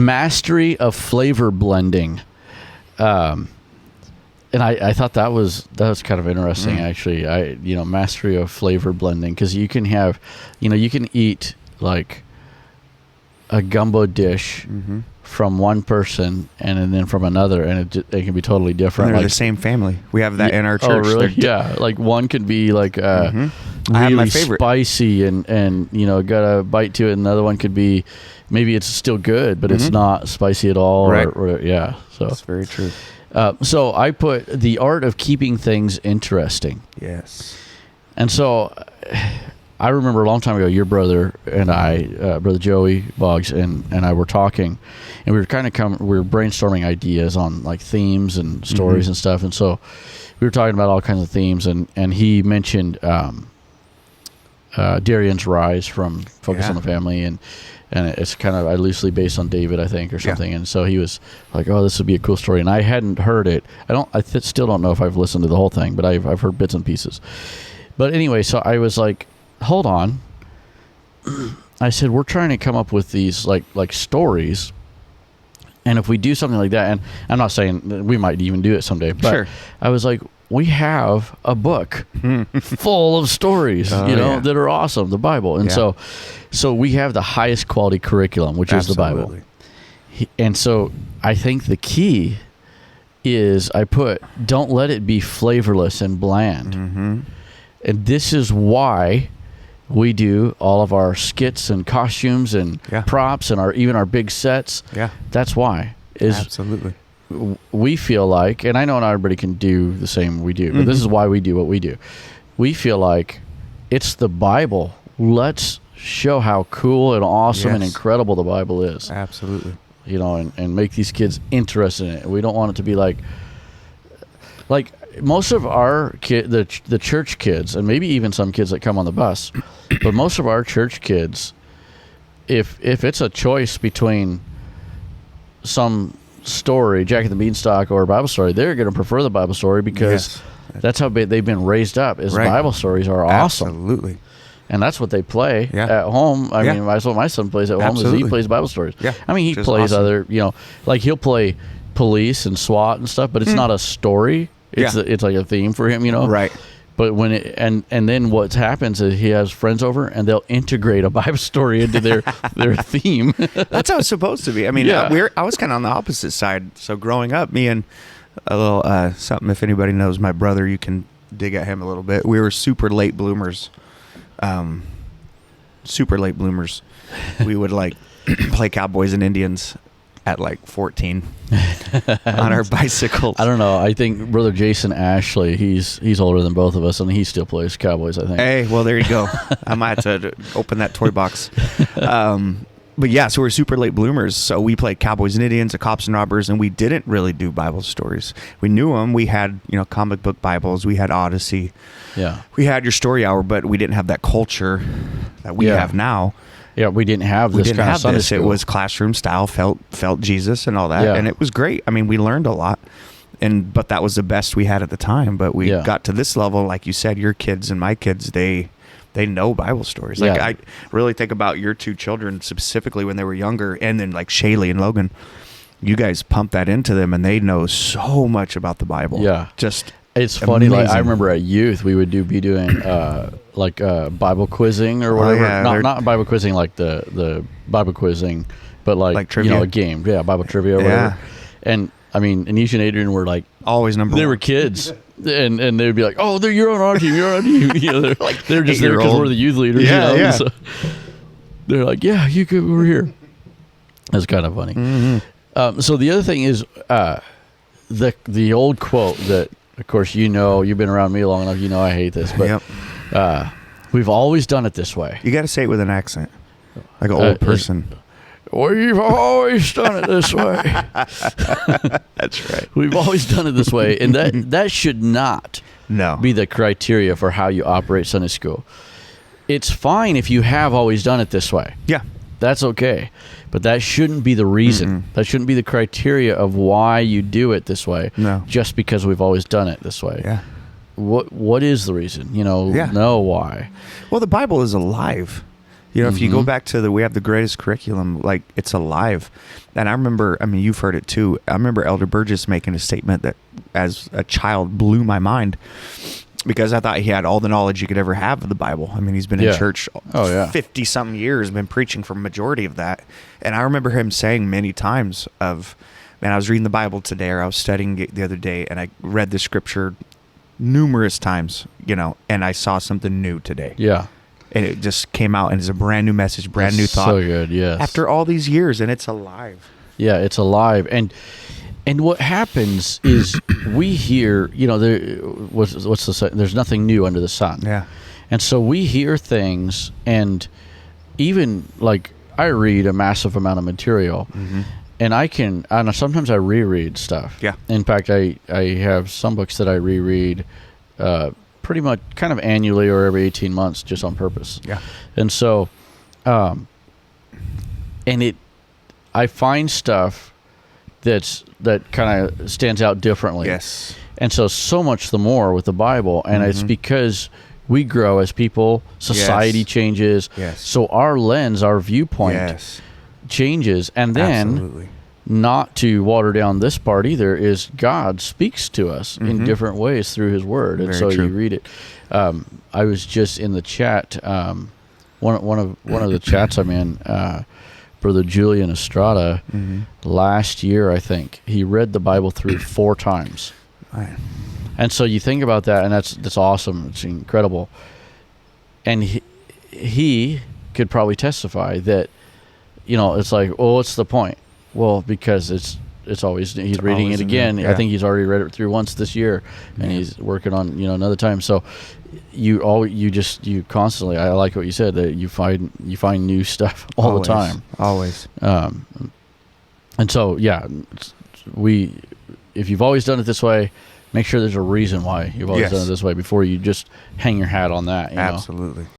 mastery of flavor blending. And I thought that was kind of interesting, actually. Mastery of flavor blending, because you can have, you can eat like a gumbo dish from one person and then from another, and it can be totally different. And they're the same family. We have that in our church. Oh, really? Yeah. Like one could be like really I have my favorite. Spicy and got a bite to it, and another one could be maybe it's still good, but it's not spicy at all. Right. Yeah. So that's very true. So I put the art of keeping things interesting. Yes. And so I remember a long time ago, your brother and I, Brother Joey Boggs, and I were talking, and we were we were brainstorming ideas on like themes and stories and stuff. And so we were talking about all kinds of themes, and he mentioned Darian's Rise from Focus on the Family, and it's kind of loosely based on David, I think, or something. And so he was like, "Oh, this would be a cool story." And I hadn't heard it. Still don't know if I've listened to the whole thing, but I've heard bits and pieces. But anyway, so I was like, "Hold on." I said, "We're trying to come up with these like stories, and if we do something like that, and I'm not saying that we might even do it someday, but I was like, we have a book full of stories, that are awesome, the Bible. And so we have the highest quality curriculum, which is the Bible. And so I think the key is don't let it be flavorless and bland. And this is why we do all of our skits and costumes and props and even our big sets. Yeah. That's why. Absolutely. We feel like, and I know not everybody can do the same we do, but this is why we do what we do. We feel like it's the Bible. Let's show how cool and awesome and incredible the Bible is. Absolutely. And make these kids interested in it. We don't want it to be like most of our the church kids, and maybe even some kids that come on the bus, but most of our church kids, if it's a choice between some story, Jack and the Beanstalk, or a Bible story, they're going to prefer the Bible story because that's how they've been raised up. Bible stories are awesome. Absolutely. And that's what they play at home. I mean, that's what my son plays at home. Is he plays Bible stories. Yeah. I mean, he plays other, like he'll play police and SWAT and stuff, but it's not a story. It's like a theme for him, Right. But when and then what happens is he has friends over and they'll integrate a Bible story into their theme. That's how it's supposed to be. I mean, I was kind of on the opposite side. So growing up, me and a little something. If anybody knows my brother, you can dig at him a little bit. We were super late bloomers. We would like play cowboys and Indians at like 14 on our bicycles. I don't know. I think Brother Jason Ashley, he's older than both of us, and he still plays cowboys, I think. Hey, well, there you go. I might have to open that toy box. But yeah, so we're super late bloomers. So we played cowboys and Indians, the cops and robbers, and we didn't really do Bible stories. We knew them. We had, comic book Bibles. We had Odyssey. Yeah. We had your story hour, but we didn't have that culture that we have now. Yeah, we didn't have this kind of Sunday school. It was classroom style, felt Jesus and all that, and it was great. I mean, we learned a lot, but that was the best we had at the time. But we got to this level, like you said, your kids and my kids, they know Bible stories. Like I really think about your two children specifically when they were younger, and then like Shaylee and Logan. You guys pump that into them, and they know so much about the Bible. Yeah, it's funny. Amazing. Like I remember at youth, we would be doing Bible quizzing or whatever. Not Bible quizzing like the Bible quizzing, but like trivia. A game. Yeah, Bible trivia or whatever. And I mean, Anisha and Adrian were like always number one. They were kids. And they would be like, "Oh, you're on our team. You're on our team." They're like they're just there because we're the youth leaders. Yeah. So they're like, "Yeah, you could. We're here." That's kind of funny. Mm-hmm. So the other thing is the old quote that, of course, you've been around me long enough. I hate this, but we've always done it this way. You got to say it with an accent, like an old person. We've always done it this way. That's right. We've always done it this way, and that should not be the criteria for how you operate Sunday school. It's fine if you have always done it this way. Yeah. That's okay. But that shouldn't be the reason. Mm-hmm. That shouldn't be the criteria of why you do it this way. No. Just because we've always done it this way. Yeah. What is the reason? Know why. Well, the Bible is alive. You know, if you go back to we have the greatest curriculum, like it's alive. And I remember, I mean, you've heard it too. I remember Elder Burgess making a statement that as a child blew my mind, because I thought he had all the knowledge you could ever have of the Bible. I mean, he's been in church 50 something years, been preaching for a majority of that. And I remember him saying many times of, man, I was reading the Bible today, or I was studying it the other day, and I read the scripture numerous times, you know, and I saw something new today. Yeah. And it just came out, and it's a brand new message, brand new thought. So good, yes. After all these years, and it's alive. Yeah, it's alive. And what happens is we hear, you know, there's nothing new under the sun. Yeah. And so we hear things, and even like I read a massive amount of material, and sometimes I reread stuff. Yeah. In fact, I have some books that I reread pretty much kind of annually or every 18 months just on purpose. Yeah. And so, I find stuff that kind of stands out differently. Yes. And so much the more with the Bible, and it's because we grow as people, society changes. Yes. So our lens, our viewpoint changes, and then not to water down this part either, is God speaks to us in different ways through his word. And Very so true. you read it. I was just in the chat, one of the chats I'm in, Brother Julian Estrada, last year, I think, he read the Bible through 4 times. Right. And so you think about that, and that's awesome. It's incredible. And he could probably testify that, you know, it's like, well, what's the point? Well, because it's always, he's reading it again. I think he's already read it through once this year, and he's working on, you know, another time. So you constantly, I like what you said, that you find new stuff all the time. Always. And so, yeah, if you've always done it this way, make sure there's a reason why you've always done it this way before you just hang your hat on that. You know? Absolutely.